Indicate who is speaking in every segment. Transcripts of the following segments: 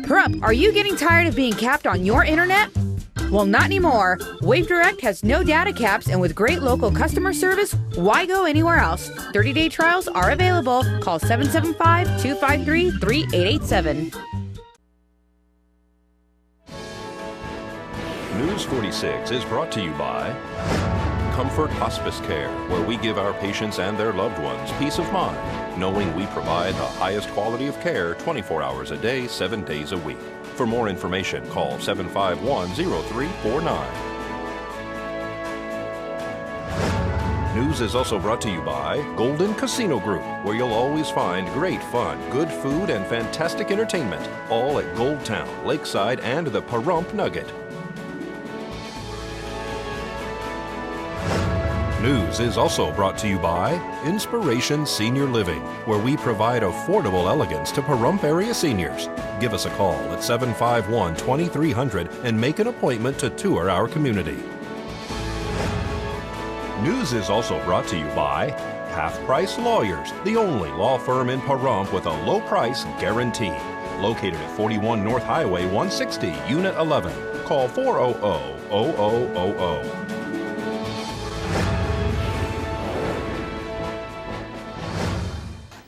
Speaker 1: Perup, are you getting tired of being capped on your internet? Well, not anymore. Wave Direct has no data caps, and with great local customer service, why go anywhere else? 30-day trials are available. Call 775-253-3887.
Speaker 2: News 46 is brought to you by Comfort Hospice Care, where we give our patients and their loved ones peace of mind, knowing we provide the highest quality of care 24 hours a day, 7 days a week. For more information, call 751-0349. News is also brought to you by Golden Casino Group, where you'll always find great fun, good food, and fantastic entertainment, all at Gold Town, Lakeside, and the Pahrump Nugget. News is also brought to you by Inspiration Senior Living, where we provide affordable elegance to Pahrump area seniors. Give us a call at 751-2300 and make an appointment to tour our community. News is also brought to you by Half Price Lawyers, the only law firm in Pahrump with a low price guarantee. Located at 41 North Highway 160, Unit 11. Call 400-0000.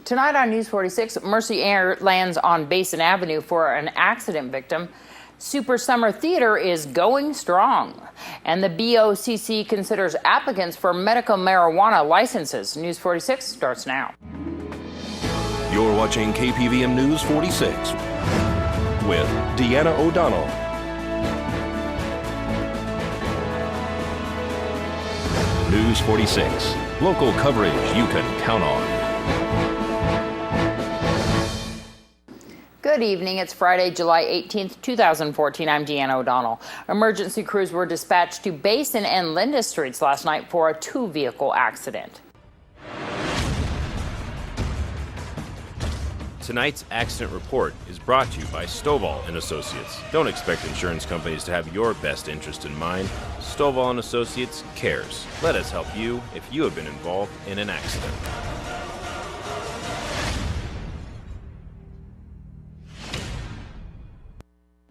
Speaker 3: Tonight on News 46, Mercy Air lands on Basin Avenue for an accident victim. Super Summer Theater is going strong. And the BOCC considers applicants for medical marijuana licenses. News 46 starts now.
Speaker 2: You're watching KPVM News 46 with Deanna O'Donnell. News 46, local coverage you can count on.
Speaker 3: Good evening. It's Friday, July 18th, 2014. I'm Deanna O'Donnell. Emergency crews were dispatched to Basin and Linda Streets last night for a two-vehicle accident.
Speaker 4: Tonight's accident report is brought to you by Stovall and Associates. Don't expect insurance companies to have your best interest in mind. Stovall and Associates cares. Let us help you if you have been involved in an accident.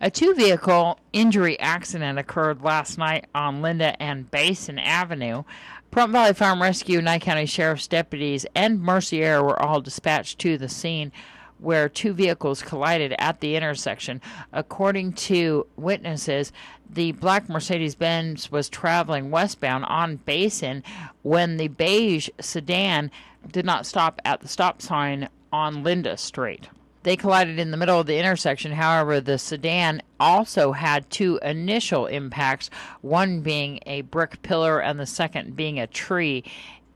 Speaker 5: A two-vehicle injury accident occurred last night on Linda and Basin Avenue. Pahrump Valley Farm Rescue, Nye County Sheriff's deputies, and Mercy Air were all dispatched to the scene where two vehicles collided at the intersection. According to witnesses, the black Mercedes-Benz was traveling westbound on Basin when the beige sedan did not stop at the stop sign on Linda Street. They collided in the middle of the intersection. However, the sedan also had two initial impacts, one being a brick pillar and the second being a tree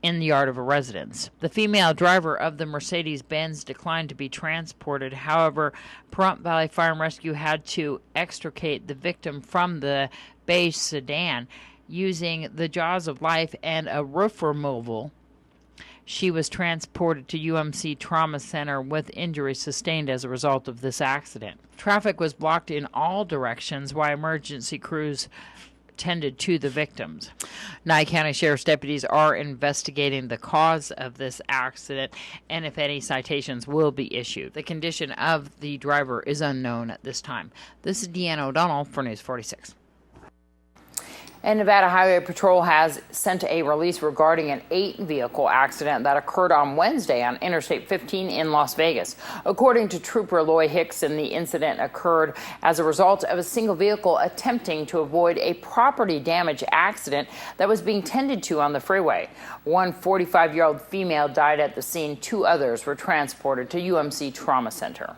Speaker 5: in the yard of a residence. The female driver of the Mercedes-Benz declined to be transported. However, Pahrump Valley Farm Rescue had to extricate the victim from the beige sedan using the jaws of life and a roof removal. She was transported to UMC Trauma Center with injuries sustained as a result of this accident. Traffic was blocked in all directions while emergency crews tended to the victims. Nye County Sheriff's deputies are investigating the cause of this accident and if any citations will be issued. The condition of the driver is unknown at this time. This is Deanna O'Donnell for News 46.
Speaker 3: And Nevada Highway Patrol has sent a release regarding an 8-vehicle accident that occurred on Wednesday on Interstate 15 in Las Vegas. According to Trooper Loy Hickson, the incident occurred as a result of a single vehicle attempting to avoid a property damage accident that was being tended to on the freeway. One 45-year-old female died at the scene. 2 others were transported to UMC Trauma Center.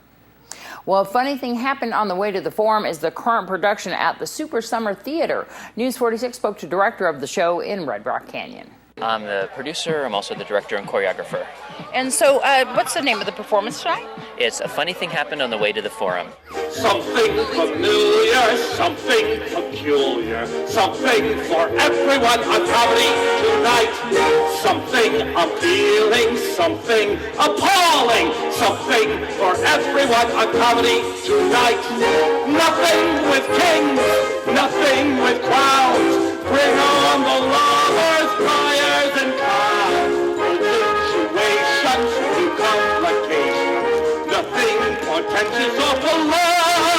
Speaker 3: Well, a funny thing happened on the way to the forum is the current production at the Super Summer Theater. News 46 spoke to director of the show in Red Rock Canyon.
Speaker 6: I'm the producer. I'm also the director and choreographer.
Speaker 3: And so, what's the name of the performance tonight?
Speaker 6: It's A Funny Thing Happened on the Way to the Forum.
Speaker 7: Something familiar, something peculiar, something for everyone on comedy tonight. Something appealing, something appalling, something for everyone on comedy tonight. Nothing with kings, nothing with crowds. Bring on the lovers, fires, and clouds. Situations to complications. Nothing portentous or polite.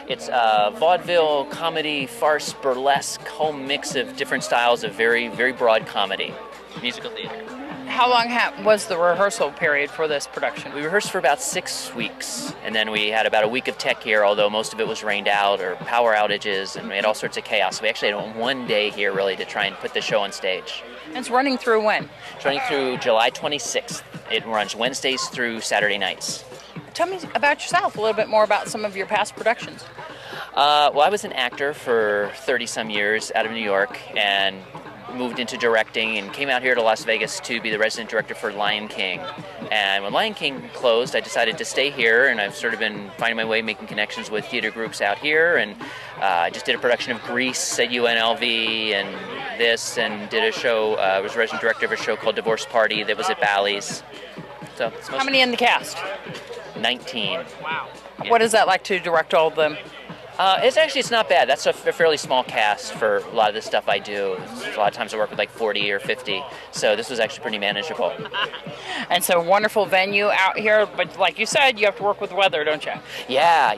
Speaker 6: It's vaudeville, comedy, farce, burlesque, whole mix of different styles of very, very broad comedy, musical theater.
Speaker 3: How long was the rehearsal period for this production?
Speaker 6: We rehearsed for about 6 weeks, and then we had about a week of tech here, although most of it was rained out or power outages, and we had all sorts of chaos. So we actually had one day here really to try and put the show on stage.
Speaker 3: And it's running through when?
Speaker 6: It's running through July 26th. It runs Wednesdays through Saturday nights.
Speaker 3: Tell me about yourself, a little bit more about some of your past productions.
Speaker 6: Well, I was an actor for 30-some years out of New York, and moved into directing and came out here to Las Vegas to be the resident director for Lion King. And when Lion King closed, I decided to stay here, and I've sort of been finding my way making connections with theater groups out here. And I just did a production of Grease at UNLV and this, and did a show, I was resident director of a show called Divorce Party that was at Bally's. So
Speaker 3: how many in the cast?
Speaker 6: 19.
Speaker 3: Wow.
Speaker 6: Yeah.
Speaker 3: What is that like to direct all of them?
Speaker 6: It's not bad. That's a fairly small cast for a lot of the stuff I do. A lot of times I work with like 40 or 50, so this was actually pretty manageable.
Speaker 3: And so wonderful venue out here, but like you said, you have to work with weather, don't you?
Speaker 6: Yeah.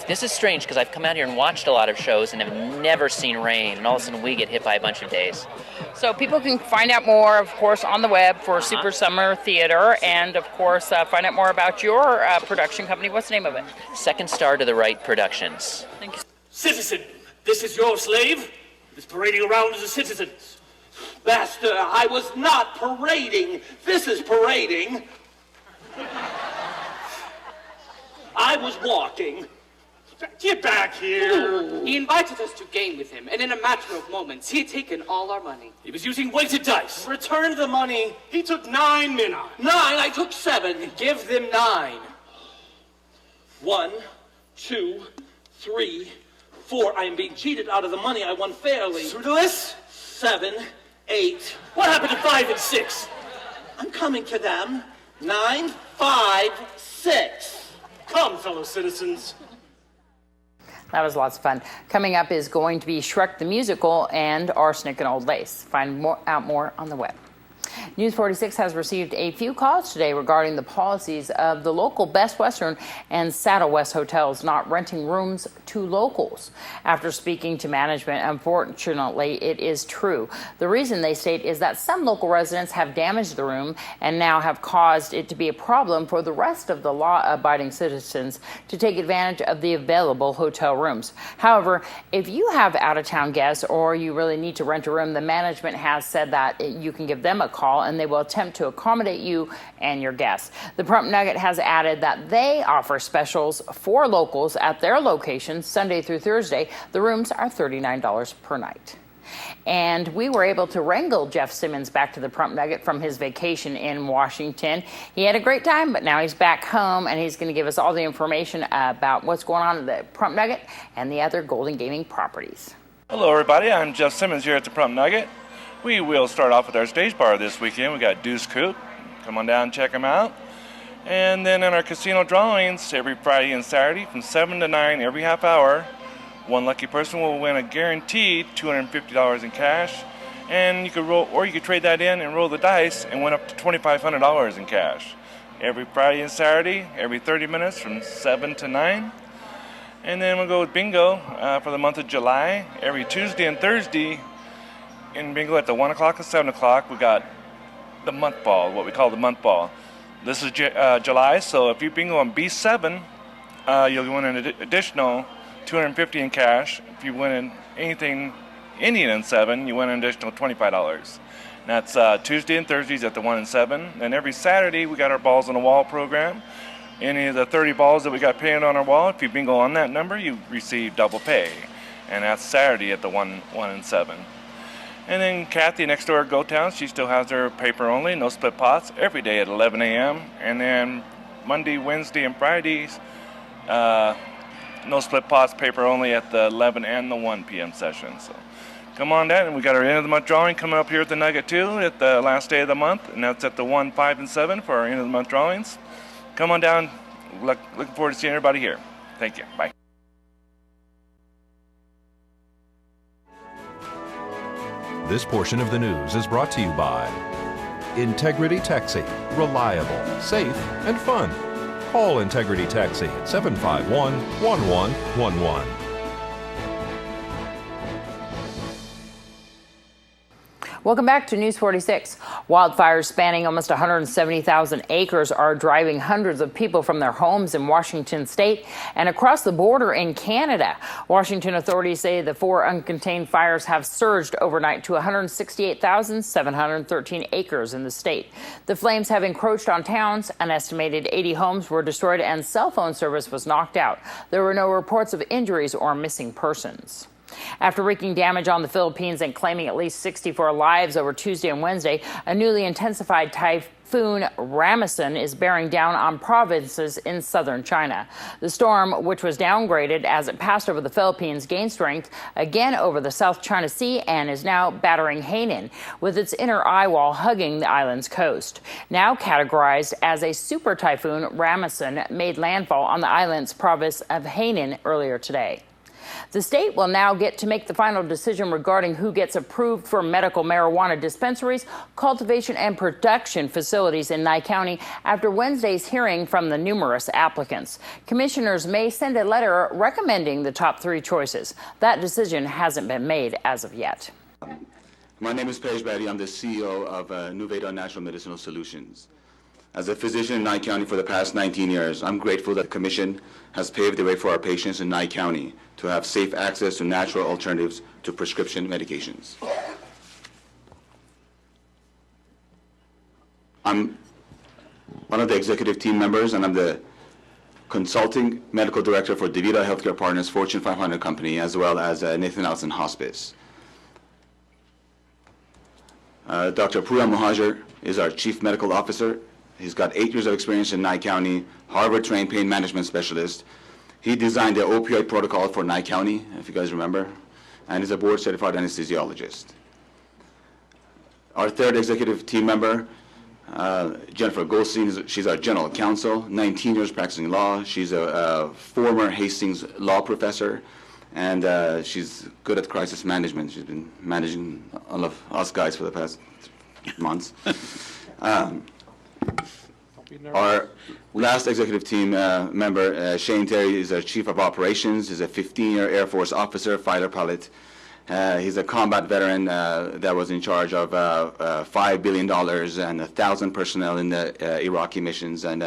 Speaker 6: This is strange because I've come out here and watched a lot of shows and have never seen rain, and all of a sudden we get hit by a bunch of days.
Speaker 3: So people can find out more, of course, on the web for Super Summer Theater, and of course find out more about your production company. What's the name of it?
Speaker 6: Second Star to the Right Productions.
Speaker 3: Thank you.
Speaker 7: Citizen, this is your slave. He's parading around as a citizen. Master, I was not parading. This is parading. I was walking. Get back here.
Speaker 8: He invited us to game with him, and in a matter of moments, he had taken all our money.
Speaker 7: He was using weighted dice. Return the money. He took 9 minnows. 9? I took 7. Give them 9. 1, 2, 3, 4. I am being cheated out of the money I won fairly. Pseudolus? 7, 8. What happened to 5 and 6? I'm coming to them. 9, 5, 6. Come, fellow citizens.
Speaker 3: That was lots of fun. Coming up is going to be Shrek the Musical and Arsenic and Old Lace. Find out more on the web. News 46 has received a few calls today regarding the policies of the local Best Western and Saddle West hotels not renting rooms to locals. After speaking to management, unfortunately, it is true. The reason, they state, is that some local residents have damaged the room and now have caused it to be a problem for the rest of the law-abiding citizens to take advantage of the available hotel rooms. However, if you have out-of-town guests or you really need to rent a room, the management has said that you can give them a call and they will attempt to accommodate you and your guests. The Prump Nugget has added that they offer specials for locals at their locations Sunday through Thursday. The rooms are $39 per night. And we were able to wrangle Jeff Simmons back to the Prump Nugget from his vacation in Washington. He had a great time, but now he's back home, and he's going to give us all the information about what's going on at the Prump Nugget and the other Golden Gaming properties.
Speaker 9: Hello, everybody. I'm Jeff Simmons here at the Prump Nugget. We will start off with our stage bar this weekend. We got Deuce Coupe. Come on down and check them out. And then in our casino drawings, every Friday and Saturday from 7 to 9 every half hour, one lucky person will win a guaranteed $250 in cash. And you could roll, or you could trade that in and roll the dice and win up to $2,500 in cash. Every Friday and Saturday, every 30 minutes from 7 to 9. And then we'll go with bingo for the month of July. Every Tuesday and Thursday in bingo at the 1 o'clock and 7 o'clock, we got the month ball, what we call the month ball. This is July, so if you bingo on B7, you'll win an additional $250 in cash. If you win anything Indian in 7, you win an additional $25. And that's Tuesday and Thursdays at the 1 and 7. And every Saturday, we got our Balls on the Wall program. Any of the 30 balls that we got painted on our wall, if you bingo on that number, you receive double pay. And that's Saturday at the 1 and 7. And then Kathy next door at GoTown, she still has her paper only, no split pots, every day at 11 a.m. And then Monday, Wednesday, and Fridays, no split pots, paper only at the 11 and the 1 p.m. session. So come on down, and we got our end of the month drawing coming up here at the Nugget too at the last day of the month, and that's at the 1, 5, and 7 for our end of the month drawings. Come on down. Looking forward to seeing everybody here. Thank you. Bye.
Speaker 2: This portion of the news is brought to you by Integrity Taxi. Reliable, safe, and fun. Call Integrity Taxi at 751-1111.
Speaker 3: Welcome back to News 46. Wildfires spanning almost 170,000 acres are driving hundreds of people from their homes in Washington state and across the border in Canada. Washington authorities say the 4 uncontained fires have surged overnight to 168,713 acres in the state. The flames have encroached on towns. An estimated 80 homes were destroyed and cell phone service was knocked out. There were no reports of injuries or missing persons. After wreaking damage on the Philippines and claiming at least 64 lives over Tuesday and Wednesday, a newly intensified Typhoon Ramasan is bearing down on provinces in southern China. The storm, which was downgraded as it passed over the Philippines, gained strength again over the South China Sea and is now battering Hainan, with its inner eye wall hugging the island's coast. Now categorized as a super typhoon, Ramasan made landfall on the island's province of Hainan earlier today. The state will now get to make the final decision regarding who gets approved for medical marijuana dispensaries, cultivation, and production facilities in Nye County after Wednesday's hearing from the numerous applicants. Commissioners may send a letter recommending the top 3 choices. That decision hasn't been made as of yet.
Speaker 10: My name is Paige Batty. I'm the CEO of Nuveda Natural Medicinal Solutions. As a physician in Nye County for the past 19 years, I'm grateful that the Commission has paved the way for our patients in Nye County to have safe access to natural alternatives to prescription medications. I'm one of the executive team members, and I'm the consulting medical director for DaVita Healthcare Partners Fortune 500 company, as well as Nathan Allison Hospice. Dr. Pooya Muhajir is our chief medical officer. He's got 8 years of experience in Nye County, Harvard-trained pain management specialist. He designed the opioid protocol for Nye County, if you guys remember, and is a board-certified anesthesiologist. Our third executive team member, Jennifer Goldstein, she's our general counsel, 19 years practicing law. She's a former Hastings law professor, and she's good at crisis management. She's been managing all of us guys for the past months. Our last executive team member, Shane Terry, is our chief of operations. He's a 15-year Air Force officer, fighter pilot. He's a combat veteran that was in charge of $5 billion and 1,000 personnel in the Iraqi missions. And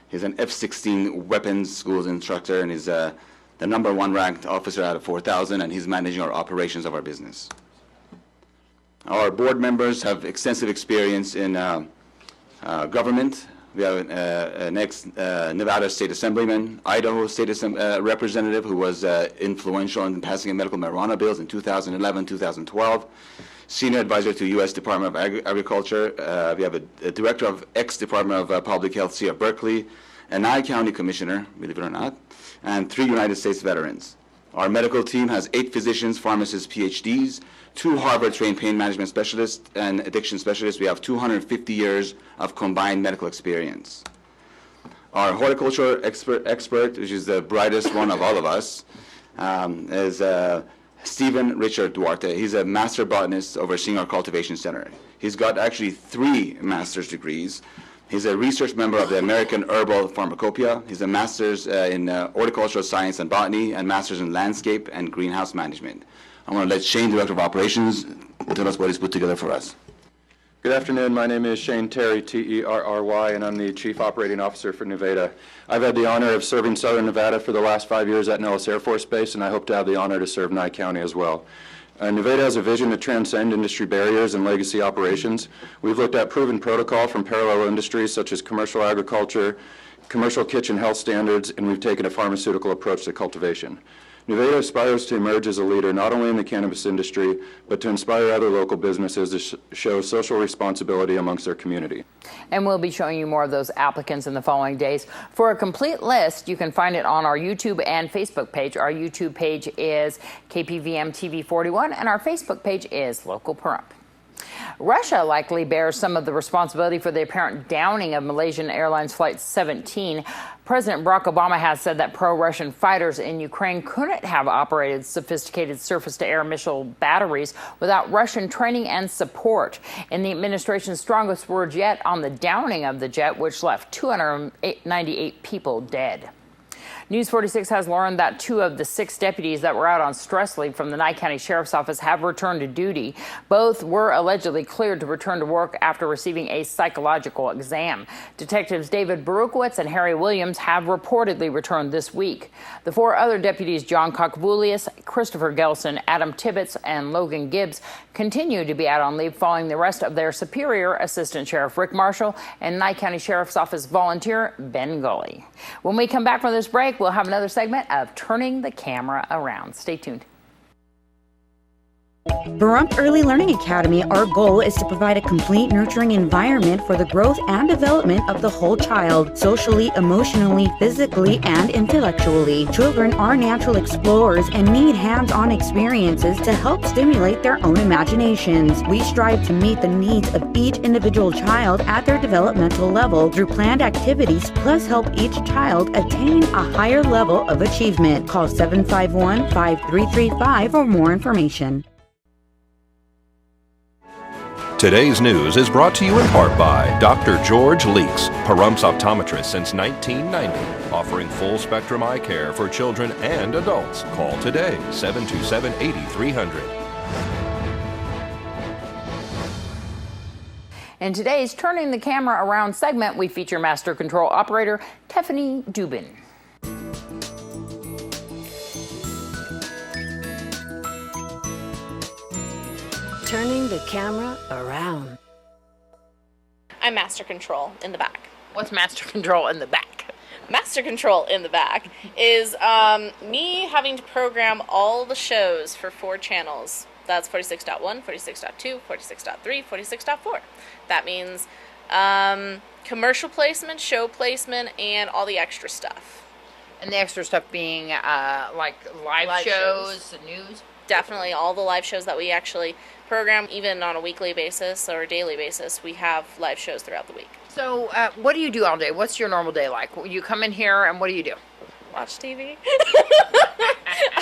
Speaker 10: he's an F-16 weapons schools instructor, and he's the #1 ranked officer out of 4,000, and he's managing our operations of our business. Our board members have extensive experience in government. We have an ex-Nevada State Assemblyman, Idaho State Representative who was influential in passing of medical marijuana bills in 2011, 2012. Senior advisor to U.S. Department of Agriculture. We have a director of ex-Department of Public Health, CF Berkeley, a Nye County commissioner, believe it or not, and 3 United States veterans. Our medical team has 8 physicians, pharmacists, PhDs, 2 Harvard-trained pain management specialists and addiction specialists. We have 250 years of combined medical experience. Our horticulture expert, which is the brightest one of all of us, is Stephen Richard Duarte. He's a master botanist overseeing our cultivation center. He's got actually 3 master's degrees. He's a research member of the American Herbal Pharmacopoeia. He's a master's in horticultural science and botany, and master's in landscape and greenhouse management. I want to let Shane, Director of Operations, tell us what he's put together for us.
Speaker 11: Good afternoon. My name is Shane Terry, T-E-R-R-Y, and I'm the Chief Operating Officer for Nuveda. I've had the honor of serving Southern Nevada for the last 5 years at Nellis Air Force Base, and I hope to have the honor to serve Nye County as well. Nuveda has a vision to transcend industry barriers and legacy operations. We've looked at proven protocol from parallel industries such as commercial agriculture, commercial kitchen health standards, and we've taken a pharmaceutical approach to cultivation. Nuveda aspires to emerge as a leader not only in the cannabis industry, but to inspire other local businesses to show social responsibility amongst their community.
Speaker 3: And we'll be showing you more of those applicants in the following days. For a complete list, you can find it on our YouTube and Facebook page. Our YouTube page is KPVM TV 41, and our Facebook page is Local Pahrump. Russia likely bears some of the responsibility for the apparent downing of Malaysian Airlines Flight 17. President Barack Obama has said that pro-Russian fighters in Ukraine couldn't have operated sophisticated surface-to-air missile batteries without Russian training and support. In the administration's strongest words yet on the downing of the jet, which left 298 people dead. News 46 has learned that 2 of the 6 deputies that were out on stress leave from the Nye County Sheriff's Office have returned to duty. Both were allegedly cleared to return to work after receiving a psychological exam. Detectives David Barukowitz and Harry Williams have reportedly returned this week. The 4 other deputies, John Kokvulius, Christopher Gelson, Adam Tibbetts, and Logan Gibbs, continue to be out on leave following the arrest of their superior, Assistant Sheriff Rick Marshall, and Nye County Sheriff's Office volunteer Ben Gully. When we come back from this break, we'll have another segment of Turning the Camera Around. Stay tuned.
Speaker 12: Pahrump Early Learning Academy, our goal is to provide a complete nurturing environment for the growth and development of the whole child, socially, emotionally, physically, and intellectually. Children are natural explorers and need hands-on experiences to help stimulate their own imaginations. We strive to meet the needs of each individual child at their developmental level through planned activities, plus help each child attain a higher level of achievement. Call 751-5335 for more information.
Speaker 2: Today's news is brought to you in part by Dr. George Leeks, Pahrump's optometrist since 1990, offering full-spectrum eye care for children and adults. Call today, 727-8300.
Speaker 3: In today's Turning the Camera Around segment, we feature Master Control Operator Tiffany Dubin.
Speaker 13: Turning the camera around.
Speaker 14: I'm Master Control in the back.
Speaker 3: What's Master Control in the back?
Speaker 14: Master Control in the back is me having to program all the shows for 4 channels. That's 46.1, 46.2, 46.3, 46.4. That means commercial placement, show placement, and all the extra stuff.
Speaker 3: And the extra stuff being like live shows, the news?
Speaker 14: Definitely all the live shows that we actually program, even on a weekly basis or a daily basis. We have live shows throughout the week.
Speaker 3: So what do you do all day? What's your normal day like? You come in here and what do you do?
Speaker 14: Watch TV.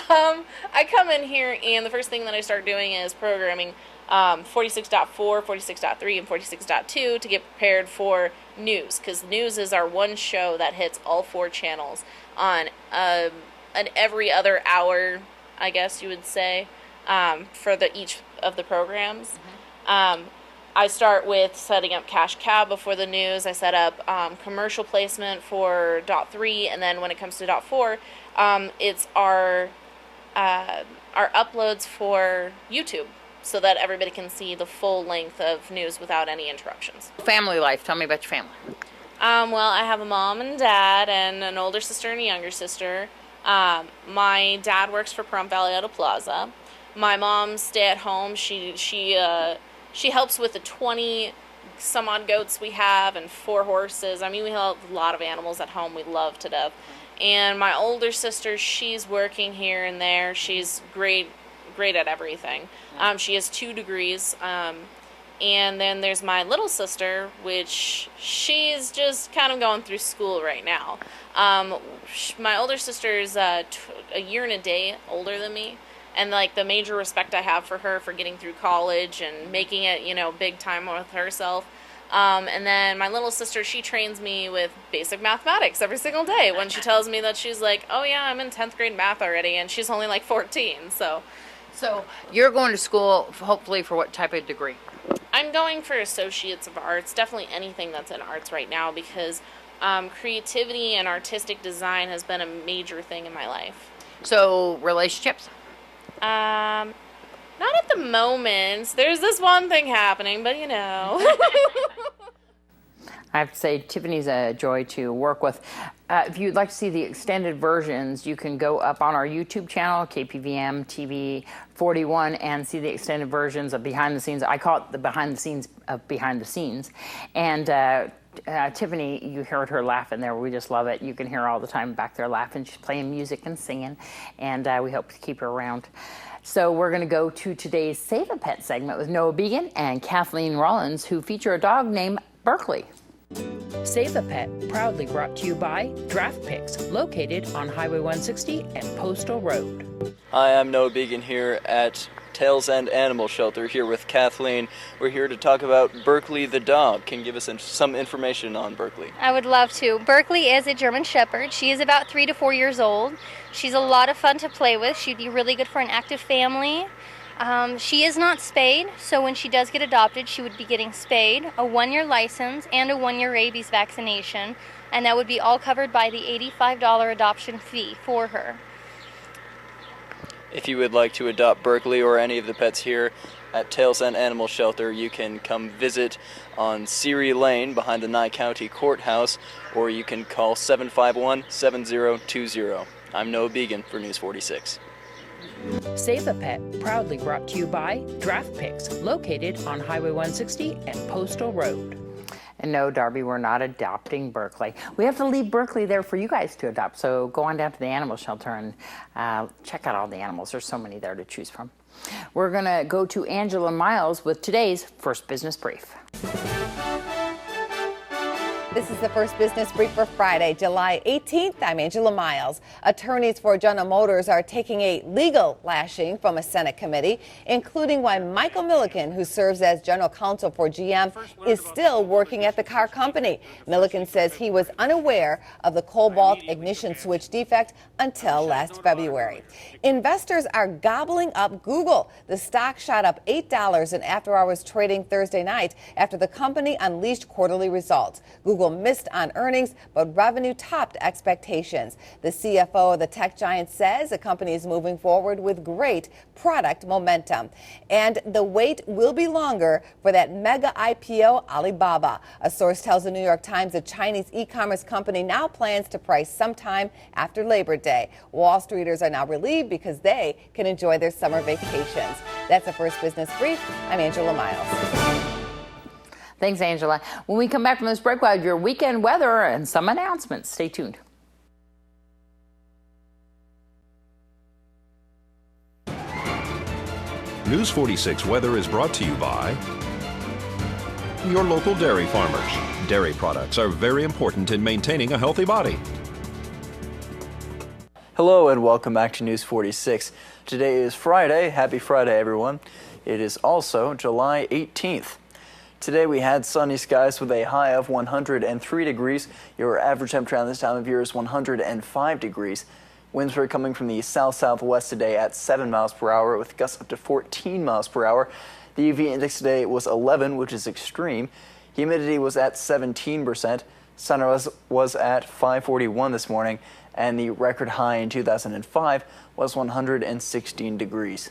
Speaker 14: I come in here and the first thing that I start doing is programming 46.4, 46.3, and 46.2 to get prepared for news, because news is our one show that hits all 4 channels on an every other hour, I guess you would say, for each of the programs. Mm-hmm. I start with setting up cash cab before the news. I set up commercial placement for .3, and then when it comes to .4, it's our uploads for YouTube, so that everybody can see the full length of news without any interruptions.
Speaker 3: Family life. Tell me about your family.
Speaker 14: Well, I have a mom and dad and an older sister and a younger sister. My dad works for Pahrump Valley Auto Plaza. My mom's stay at home. She helps with the 20 some odd goats we have and 4 horses. I mean, we have a lot of animals at home we love to death. And my older sister, she's working here and there. She's great at everything. She has 2 degrees. And then there's my little sister, which she's just kind of going through school right now. My older sister is a year and a day older than me. And like the major respect I have for her for getting through college and making it, big time with herself. And then my little sister, she trains me with basic mathematics every single day when she tells me that she's like, oh yeah, I'm in 10th grade math already, and she's only like 14. So
Speaker 3: you're going to school hopefully for what type of degree?
Speaker 14: I'm going for Associates of Arts, definitely anything that's in arts right now, because creativity and artistic design has been a major thing in my life.
Speaker 3: So relationships?
Speaker 14: Not at the moment. There's this one thing happening, but
Speaker 3: I have to say, Tiffany's a joy to work with. If you'd like to see the extended versions, you can go up on our YouTube channel, KPVM TV 41, and see the extended versions of Behind the Scenes. I call it the behind the scenes of Behind the Scenes. And Tiffany, you heard her laughing there. We just love it. You can hear her all the time back there laughing. She's playing music and singing, and we hope to keep her around. So we're going to go to today's Save a Pet segment with Noah Began and Kathleen Rollins, who feature a dog named Berkeley.
Speaker 15: Save a Pet, proudly brought to you by Draft Picks, located on Highway 160 and Postal Road.
Speaker 16: Hi, I'm Noah Began here at Tails End Animal Shelter here with Kathleen. We're here to talk about Berkeley the dog. Can you give us some information on Berkeley?
Speaker 17: I would love to. Berkeley is a German Shepherd. She is about 3 to 4 years old. She's a lot of fun to play with. She'd be really good for an active family. She is not spayed, so when she does get adopted, she would be getting spayed, a 1-year license, and a 1-year rabies vaccination, and that would be all covered by the $85 adoption fee for her.
Speaker 16: If you would like to adopt Berkeley or any of the pets here at Tails End Animal Shelter, you can come visit on Seary Lane behind the Nye County Courthouse, or you can call 751-7020. I'm Noah Began for News 46.
Speaker 15: Save a Pet, proudly brought to you by Draft Picks, located on Highway 160 and Postal Road.
Speaker 3: And no, Darby, we're not adopting Berkeley. We have to leave Berkeley there for you guys to adopt. So go on down to the animal shelter and check out all the animals. There's so many there to choose from. We're going to go to Angela Miles with today's First Business Brief.
Speaker 18: This is the First Business Brief for Friday, July 18th. I'm Angela Miles. Attorneys for General Motors are taking a legal lashing from a Senate committee, including why Michael Milliken, who serves as general counsel for GM, is still working at the car company. Milliken says he was unaware of the cobalt ignition switch defect until last February. Investors are gobbling up Google. The stock shot up $8 in after-hours trading Thursday night after the company unleashed quarterly results. Google missed on earnings, but revenue topped expectations. The CFO of the tech giant says the company is moving forward with great product momentum. And the wait will be longer for that mega IPO Alibaba. A source tells the New York Times the Chinese e-commerce company now plans to price sometime after Labor Day. Wall Streeters are now relieved because they can enjoy their summer vacations. That's the First Business Brief. I'm Angela Miles.
Speaker 3: Thanks, Angela. When we come back from this break, we'll have your weekend weather and some announcements. Stay tuned.
Speaker 2: News 46 weather is brought to you by your local dairy farmers. Dairy products are very important in maintaining a healthy body.
Speaker 16: Hello and welcome back to News 46. Today is Friday. Happy Friday, everyone. It is also July 18th. Today we had sunny skies with a high of 103 degrees. Your average temperature around this time of year is 105 degrees. Winds were coming from the south-southwest today at 7 miles per hour with gusts up to 14 miles per hour. The UV index today was 11, which is extreme. Humidity was at 17%. Sunrise was at 5:41 this morning, and the record high in 2005 was 116 degrees.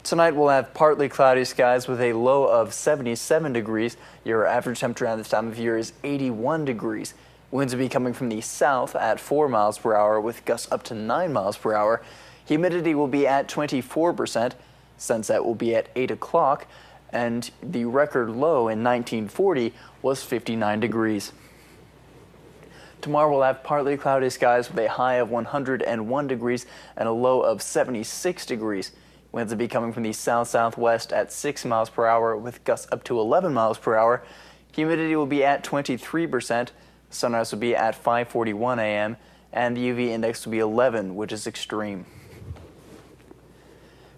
Speaker 16: Tonight we'll have partly cloudy skies with a low of 77 degrees. Your average temperature at this time of year is 81 degrees. Winds will be coming from the south at 4 miles per hour with gusts up to 9 miles per hour. Humidity will be at 24%. Sunset will be at 8 o'clock. And the record low in 1940 was 59 degrees. Tomorrow we'll have partly cloudy skies with a high of 101 degrees and a low of 76 degrees. Winds will be coming from the south-southwest at 6 miles per hour with gusts up to 11 miles per hour. Humidity will be at 23%. Sunrise will be at 5:41 a.m. and the UV index will be 11, which is extreme.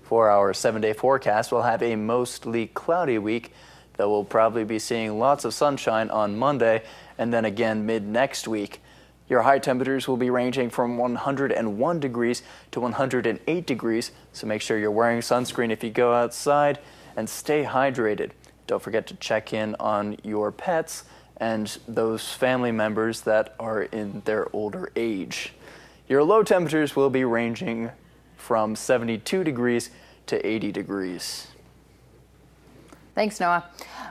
Speaker 16: For our 7-day forecast, we'll have a mostly cloudy week, though we'll probably be seeing lots of sunshine on Monday and then again mid-next week. Your high temperatures will be ranging from 101 degrees to 108 degrees, so make sure you're wearing sunscreen if you go outside and stay hydrated. Don't forget to check in on your pets and those family members that are in their older age. Your low temperatures will be ranging from 72 degrees to 80 degrees.
Speaker 3: Thanks, Noah.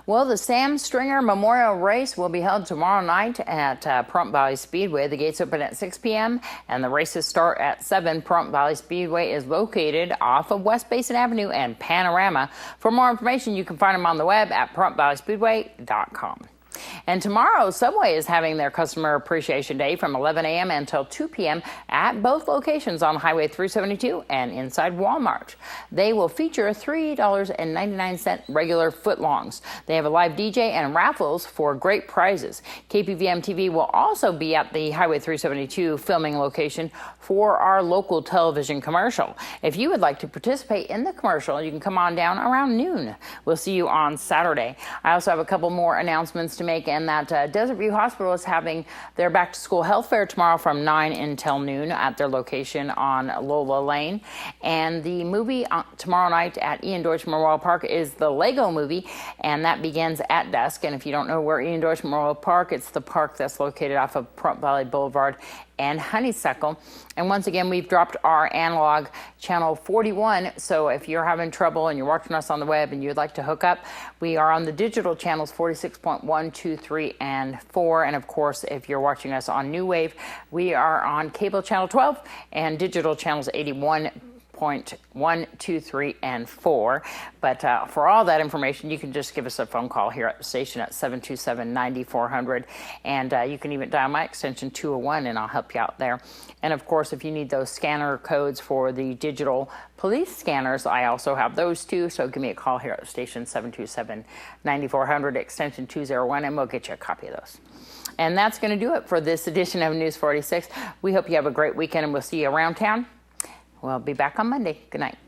Speaker 3: Well, the Sam Stringer Memorial Race will be held tomorrow night at Pahrump Valley Speedway. The gates open at 6 p.m. and the races start at 7. Pahrump Valley Speedway is located off of West Basin Avenue and Panorama. For more information, you can find them on the web at PahrumpValleySpeedway.com. And tomorrow, Subway is having their Customer Appreciation Day from 11 a.m. until 2 p.m. at both locations on Highway 372 and inside Walmart. They will feature $3.99 regular footlongs. They have a live DJ and raffles for great prizes. KPVM TV will also be at the Highway 372 filming location for our local television commercial. If you would like to participate in the commercial, you can come on down around noon. We'll see you on Saturday. I also have a couple more announcements to make, and that Desert View Hospital is having their back to school health fair tomorrow from 9 until noon at their location on Lola Lane. And the movie tomorrow night at Ian Deutsch Memorial Park is the Lego Movie, and that begins at dusk. And if you don't know where Ian Deutsch Memorial Park, it's the park that's located off of Pahrump Valley Boulevard and Honeysuckle. And once again, we've dropped our analog channel 41. So if you're having trouble and you're watching us on the web and you'd like to hook up, we are on the digital channels 46.1, 2, 3, and 4. And of course, if you're watching us on New Wave, we are on cable channel 12 and digital channels 81.1, 2, 3, and 4. But for all that information, you can just give us a phone call here at the station at 727-9400. And you can even dial my extension 201 and I'll help you out there. And of course, if you need those scanner codes for the digital police scanners, I also have those too. So give me a call here at the station 727-9400 extension 201 and we'll get you a copy of those. And that's going to do it for this edition of News 46. We hope you have a great weekend and we'll see you around town. We'll be back on Monday. Good night.